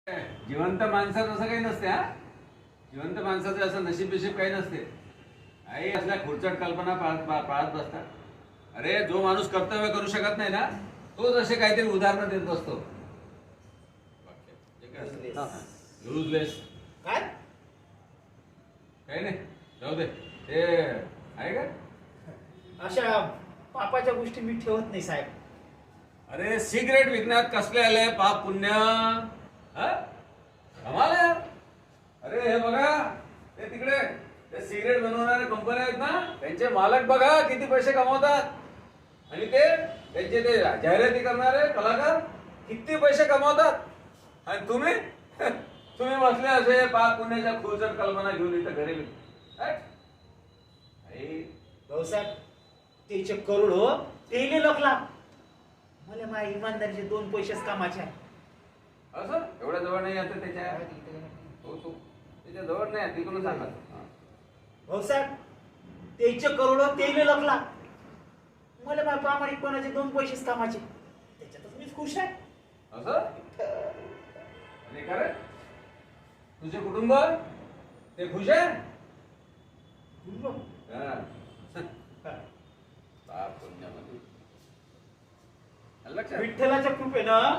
जिवंत माणसाचं असं काही नसते. हा, जिवंत माणसाचं असं नशीब बिशीब काही नसते. आई असल्या खुर्चट कल्पना पाळत बसतात. अरे जो माणूस कर्तव्य करू शकत नाही ना, तोच असे काहीतरी उदाहरणं देत बसतो. लूजलेस काय काही नाही, जाऊ दे. ते आहे का? अशा पापाच्या गोष्टी मी ठेवत नाही साहेब. अरे सिगरेट विकण्यात कसले आले पाप पुण्य? हा? कमाल आहे यार. अरे हे बघा, ते तिकडे ते सिगरेट बनवणाऱ्या कंपन्या आहेत ना, त्यांचे मालक बघा किती पैसे कमवतात. आणि ते त्यांचे ते जाहिराती करणारे कलाकार किती पैसे कमवतात. आणि तुम्ही तुम्ही बसले असे पाप पुण्याच्या खुलचट कल्पना घेऊन इथं घरी. भाऊसाहेब त्याचे करोड हो, तेले लखला मला माझ्या इमानदारीचे 2 पैसेच कामाचे आहे. असं एवढ्या जवळ नाही आता त्याच्या. हो तो त्याच्या जवळ नाही, तिकडून सांगा. भाऊसाहेब त्याचे करोड तेले लखला मला माझ्या प्रामाणिकपणाचे 2 पैसेच कामाचे. त्याच्यातच मीच खुश आहे. असं आणि खरं तुझे कुटुंब ते खुश आहे. हा. पाप पुण्यामध्ये लक्षात. विठ्ठलाच्या कृपेनं